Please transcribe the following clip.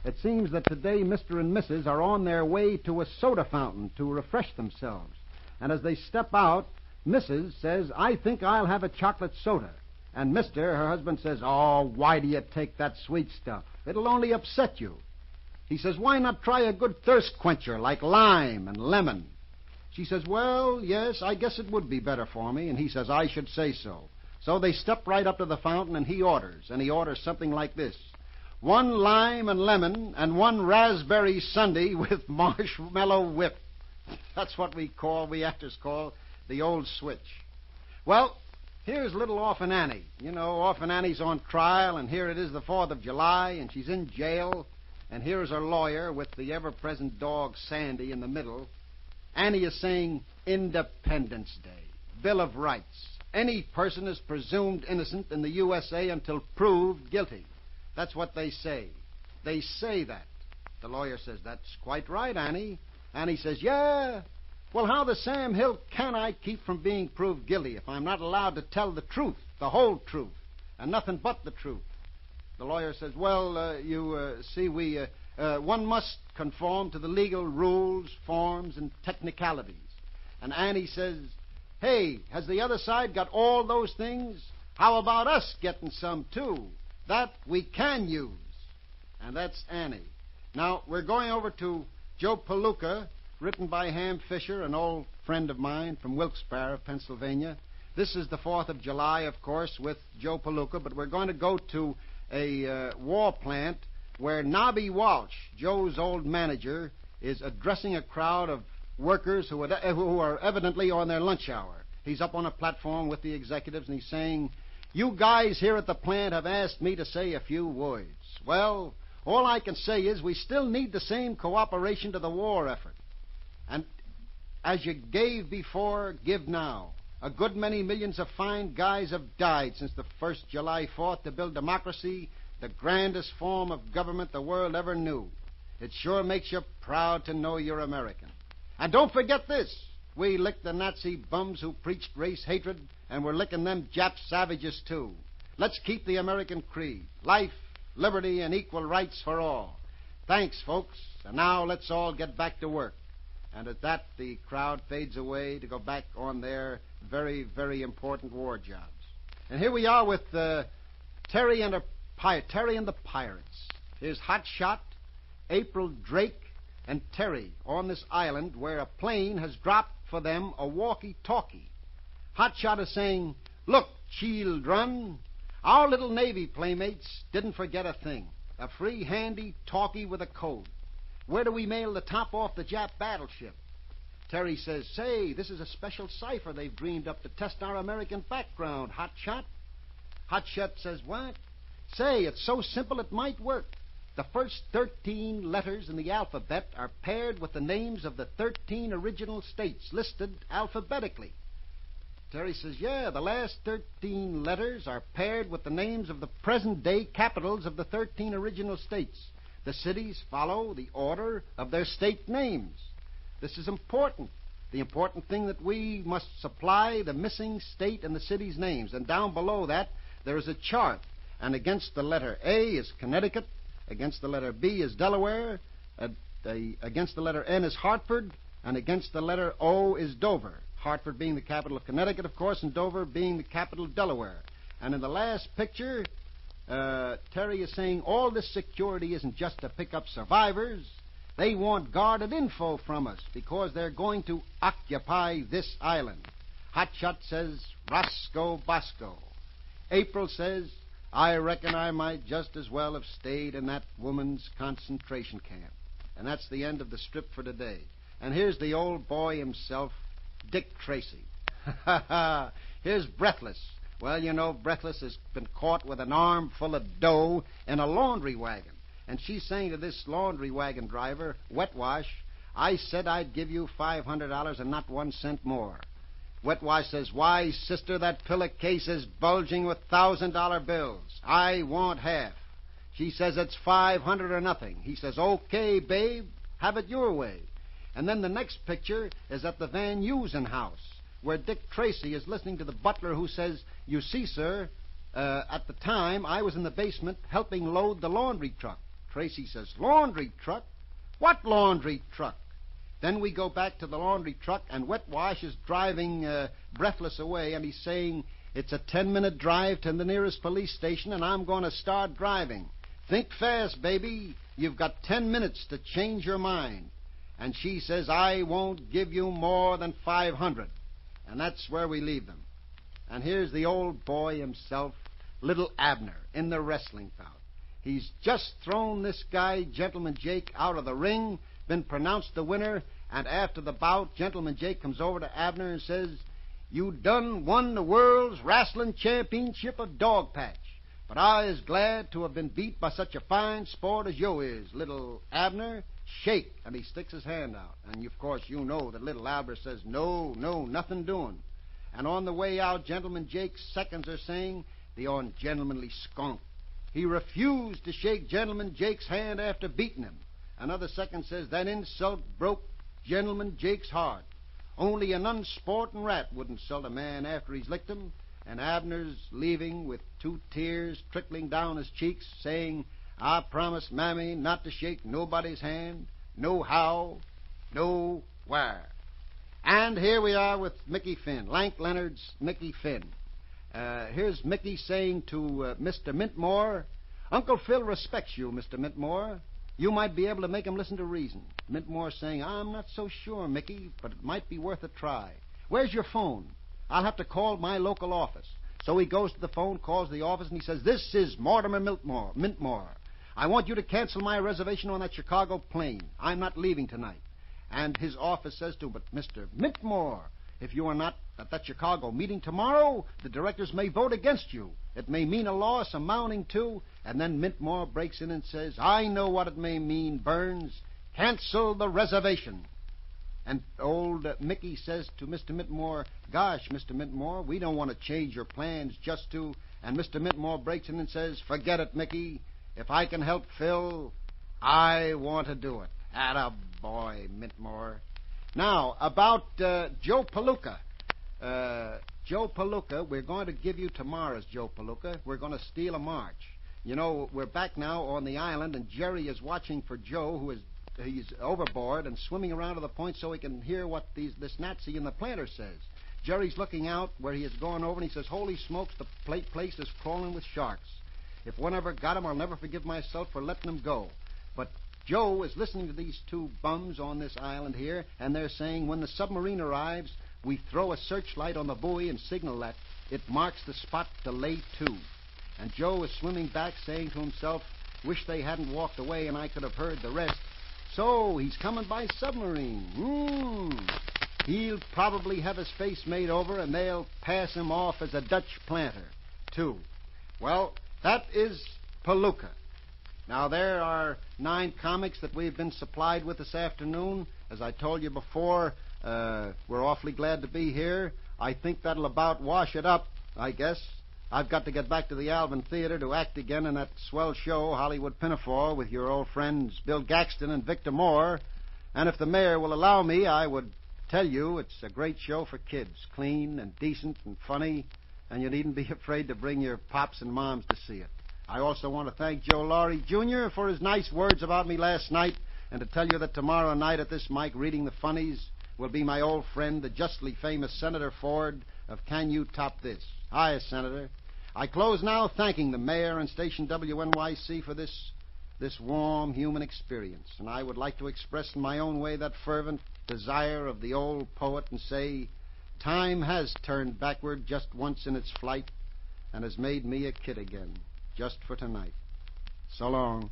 It seems that today Mr. and Mrs. are on their way to a soda fountain to refresh themselves. And as they step out, Mrs. says, "I think I'll have a chocolate soda." And Mr., her husband, says, "Oh, why do you take that sweet stuff? It'll only upset you." He says, "Why not try a good thirst quencher like lime and lemon?" She says, "Well, yes, I guess it would be better for me." And he says, "I should say so." So they step right up to the fountain, and he orders something like this: 1 lime and lemon and 1 raspberry sundae with marshmallow whip. That's what we actors call the old switch. Well, here's little Orphan Annie. You know, Orphan Annie's on trial, and here it is the 4th of July, and she's in jail, and here's her lawyer with the ever-present dog Sandy in the middle. Annie is saying, Independence Day, Bill of Rights. Any person is presumed innocent in the USA until proved guilty. That's what they say. They say that. The lawyer says, "That's quite right, Annie." Annie says, "Yeah. Well, how the Sam Hill can I keep from being proved guilty if I'm not allowed to tell the truth, the whole truth, and nothing but the truth?" The lawyer says, "Well, you see, one must conform to the legal rules, forms, and technicalities." And Annie says, "Hey, has the other side got all those things? How about us getting some, too? That we can use." And that's Annie. Now, we're going over to Joe Palooka, written by Ham Fisher, an old friend of mine from Wilkes-Barre, Pennsylvania. This is the 4th of July, of course, with Joe Palooka, but we're going to go to a war plant where Nobby Walsh, Joe's old manager, is addressing a crowd of workers who are evidently on their lunch hour. He's up on a platform with the executives, and he's saying, "You guys here at the plant have asked me to say a few words. Well, all I can say is we still need the same cooperation to the war effort. And as you gave before, give now. A good many millions of fine guys have died since the first July 4th to build democracy, the grandest form of government the world ever knew. It sure makes you proud to know you're American. And don't forget this. We licked the Nazi bums who preached race hatred, and we're licking them Jap savages, too. Let's keep the American creed. Life, liberty, and equal rights for all. Thanks, folks. And now let's all get back to work." And at that, the crowd fades away to go back on their very, very important war jobs. And here we are with Terry and the Pirates. Here's Hot Shot, April Drake, and Terry on this island where a plane has dropped for them a walkie-talkie. Hot Shot is saying, "Look, children, our little Navy playmates didn't forget a thing. A free handy talkie with a code. Where do we mail the top off the Jap battleship?" Terry says, "Say, this is a special cipher they've dreamed up to test our American background, Hot Shot." Hot Shot says, "What?" "Say, it's so simple it might work. The first 13 letters in the alphabet are paired with the names of the 13 original states listed alphabetically." Terry says, "Yeah, the last 13 letters are paired with the names of the present-day capitals of the 13 original states. The cities follow the order of their state names. This is important. The important thing that we must supply the missing state and the city's names. And down below that, there is a chart. And against the letter A is Connecticut. Against the letter B is Delaware. Against the letter N is Hartford. And against the letter O is Dover. Hartford being the capital of Connecticut, of course, and Dover being the capital of Delaware. And in the last picture, Terry is saying all this security isn't just to pick up survivors. They want guarded info from us because they're going to occupy this island." Hot Shot says, "Roscoe Bosco." April says, "I reckon I might just as well have stayed in that woman's concentration camp." And that's the end of the strip for today. And here's the old boy himself, Dick Tracy. Here's Breathless. Well, you know, Breathless has been caught with an arm full of dough in a laundry wagon. And she's saying to this laundry wagon driver, Wetwash, "I said I'd give you $500 and not 1 cent more." Wetwash says, "Why, sister, that pillowcase is bulging with $1,000 bills. I want half." She says, "It's 500 or nothing." He says, "Okay, babe, have it your way." And then the next picture is at the Van Heusen house, where Dick Tracy is listening to the butler who says, "You see, sir, at the time I was in the basement helping load the laundry truck Tracy says, laundry truck? What laundry truck? Then we go back to the laundry truck, and Wet Wash is driving breathless away, and he's saying, it's a 10-minute drive to the nearest police station, and I'm going to start driving. Think fast, baby. You've got 10 minutes to change your mind. And she says, I won't give you more than 500. And that's where we leave them. And here's the old boy himself, little Abner, in the wrestling bout. He's just thrown this guy, Gentleman Jake, out of the ring, been pronounced the winner, and after the bout, Gentleman Jake comes over to Abner and says, you done won the world's wrestling championship of dog patch. But I is glad to have been beat by such a fine sport as you is, little Abner. Shake. And he sticks his hand out. And, of course, you know that little Abner says, no, nothing doing. And on the way out, Gentleman Jake's seconds are saying, the ungentlemanly skunk. He refused to shake Gentleman Jake's hand after beating him. Another second says, that insult broke Gentleman Jake's heart. Only an unsporting rat would insult a man after he's licked him. And Abner's leaving with 2 tears trickling down his cheeks, saying, I promised Mammy not to shake nobody's hand, no how, no where. And here we are with Mickey Finn, Lank Leonard's Mickey Finn. Here's Mickey saying to Mr. Mintmore, Uncle Phil respects you, Mr. Mintmore. You might be able to make him listen to reason. Mintmore saying, I'm not so sure, Mickey, but it might be worth a try. Where's your phone? I'll have to call my local office. So he goes to the phone, calls the office, and he says, this is Mortimer Mintmore. I want you to cancel my reservation on that Chicago plane. I'm not leaving tonight. And his office says to him, but Mr. Mintmore, if you are not at that Chicago meeting tomorrow, the directors may vote against you. It may mean a loss amounting to... And then Mintmore breaks in and says, I know what it may mean, Burns. Cancel the reservation. And old Mickey says to Mr. Mintmore, gosh, Mr. Mintmore, we don't want to change your plans just to... And Mr. Mintmore breaks in and says, forget it, Mickey. If I can help Phil, I want to do it. Attaboy, Mintmore. Now, about Joe Palooka. Joe Palooka, we're going to give you tomorrow's Joe Palooka. We're going to steal a march. You know, we're back now on the island, and Jerry is watching for Joe, he's overboard and swimming around to the point so he can hear what this Nazi in the planter says. Jerry's looking out where he has gone over, and he says, holy smokes, the place is crawling with sharks. If one ever got him, I'll never forgive myself for letting him go. But Joe is listening to these 2 bums on this island here, and they're saying when the submarine arrives, we throw a searchlight on the buoy and signal that it marks the spot to lay to. And Joe is swimming back, saying to himself, wish they hadn't walked away and I could have heard the rest. So, he's coming by submarine. He'll probably have his face made over, and they'll pass him off as a Dutch planter, too. Well, that is Palooka. Now, there are 9 comics that we've been supplied with this afternoon. As I told you before, we're awfully glad to be here. I think that'll about wash it up, I guess. I've got to get back to the Alvin Theater to act again in that swell show, Hollywood Pinafore, with your old friends Bill Gaxton and Victor Moore. And if the mayor will allow me, I would tell you it's a great show for kids, clean and decent and funny, and you needn't be afraid to bring your pops and moms to see it. I also want to thank Joe Laurie, Jr. for his nice words about me last night, and to tell you that tomorrow night at this mic reading the funnies will be my old friend, the justly famous Senator Ford of Can You Top This? Hi, Senator. I close now thanking the mayor and station WNYC for this warm human experience. And I would like to express in my own way that fervent desire of the old poet and say, time has turned backward just once in its flight and has made me a kid again, just for tonight. So long.